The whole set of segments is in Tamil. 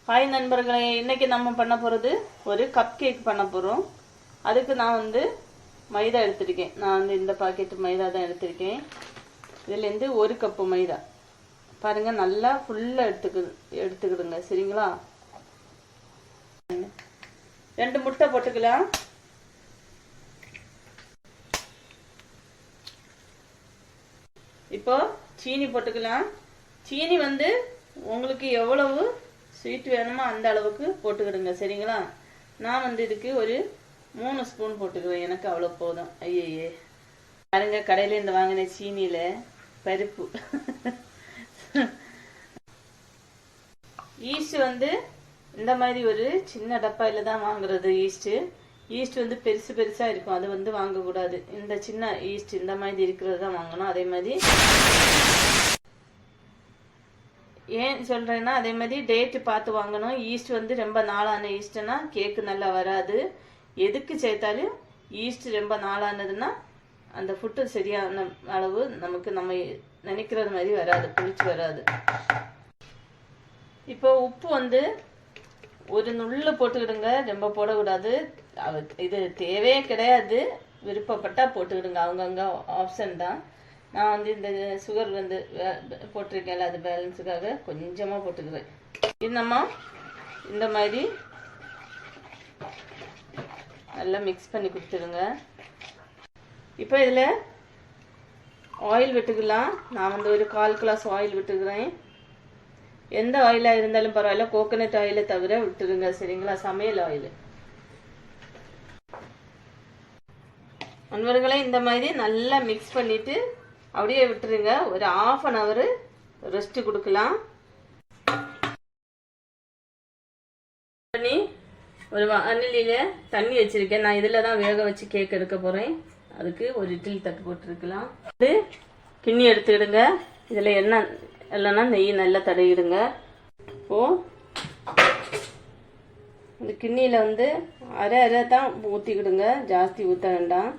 ஹாய் நண்பர்களே, இன்னைக்கு நம்ம பண்ண போகிறது ஒரு கப் கேக் பண்ண போகிறோம். அதுக்கு நான் மைதா எடுத்திருக்கேன். நான் இந்த பாக்கெட் மைதா தான் எடுத்திருக்கேன். இதுலேருந்து 1 கப்பு மைதா பாருங்க, நல்லா ஃபுல்லாக எடுத்துக்கிடுங்க. சரிங்களா? 2 முட்டை போட்டுக்கலாம். இப்போ சீனி போட்டுக்கலாம். சீனி உங்களுக்கு எவ்வளவு ஸ்வீட் வேணுமோ அந்த அளவுக்கு போட்டுக்கிடுங்க. சரிங்களா? நான் இதுக்கு ஒரு 3 ஸ்பூன் போட்டுக்குவேன். எனக்கு அவ்வளோ போதும். ஐயே பாருங்க, கடையில இந்த வாங்கின சீனியில பருப்பு. ஈஸ்ட் இந்த மாதிரி ஒரு சின்ன டப்பாயில தான் வாங்குறது. ஈஸ்ட் பெருசு பெருசா இருக்கும். அது வாங்கக்கூடாது. இந்த சின்ன ஈஸ்ட் இந்த மாதிரி இருக்கிறது தான் வாங்கணும். அதே மாதிரி ஏன் சொல்றேன்னா, அதே மாதிரி டேட்டு பார்த்து வாங்கணும். ஈஸ்ட் ரொம்ப நாளான ஈஸ்ட்னா கேக்கு நல்லா வராது. எதுக்கு சேர்த்தாலும் ஈஸ்ட் ரொம்ப நாளானதுன்னா அந்த ஃபுட்டு சரியான அளவு நம்ம நினைக்கிறது மாதிரி வராது, புளிச்சு வராது. இப்போ உப்பு ஒரு நுள்ளு போட்டுக்கிடுங்க, ரொம்ப போடக்கூடாது. இது தேவையே கிடையாது, விருப்பப்பட்டா போட்டுக்கிடுங்க. அவங்கவுங்க ஆப்ஷன் தான். நான் இந்த சுகர் போட்டிருக்கேன்ல, அது பேலன்ஸுக்காக கொஞ்சமாக போட்டுக்கிறேன். இது நம்ம இந்த மாதிரி நல்லா மிக்ஸ் பண்ணி கொடுத்துருங்க. இப்போ இதில் ஆயில் விட்டுக்கலாம். நான் ஒரு 1/4 கிளாஸ் ஆயில் விட்டுக்கிறேன். எந்த ஆயிலாக இருந்தாலும் பரவாயில்ல, கோகோனட் ஆயிலை தவிர விட்டுருங்க. சரிங்களா? சமையல் ஆயில். நண்பர்களே, இந்த மாதிரி நல்லா மிக்ஸ் பண்ணிட்டு அப்படியே விட்டுருங்க. ஒரு 1/2 அன் ஹவர் ரெஸ்ட் கொடுக்கலாம். பண்ணி ஒரு அணிலில தண்ணி வச்சிருக்கேன். நான் இதில் தான் வேக வச்சு கேக் எடுக்க போகிறேன். அதுக்கு ஒரு இட்லி தட்டு போட்டுருக்கலாம். கிண்ணி எடுத்துக்கிடுங்க. இதில் எண்ணெய் இல்லைன்னா நெய் நல்லா தடவிடுங்க. இப்போது இந்த கிண்ணியில் அரை தான் ஊற்றிக்கிடுங்க, ஜாஸ்தி ஊற்ற வேண்டாம்.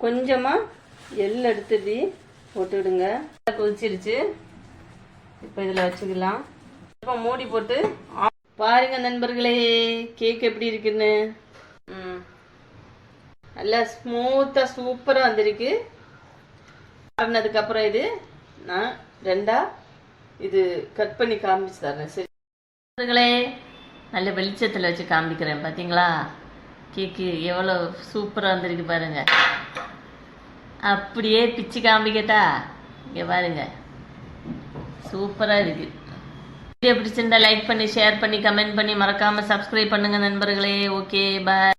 கொஞ்சமாக எள் எடுத்து போட்டுவிடுங்க. கொதிச்சிருச்சு. இப்போ இதில் வச்சுக்கலாம். இப்போ மூடி போட்டு பாருங்க நண்பர்களே, கேக் எப்படி இருக்குன்னு. நல்லா ஸ்மூத்தாக சூப்பராக வந்திருக்கு. ஆறுனதுக்கப்புறம் இது நான் 2ஆ கட் பண்ணி காமிச்சு தரேன். சரி நண்பர்களே, நல்ல வெளிச்சத்தில் வச்சு காமிக்கிறேன். பார்த்தீங்களா கேக்கு எவ்வளோ சூப்பராக வந்திருக்கு பாருங்க. அப்படியே பிச்சு காமிக்கட்டா? இங்கே பாருங்க, சூப்பராக இருக்கு. வீடியோ பிடிச்சிருந்தா லைக் பண்ணி, ஷேர் பண்ணி, கமெண்ட் பண்ணி, மறக்காமல் சப்ஸ்கிரைப் பண்ணுங்க நண்பர்களே. ஓகே, பாய்.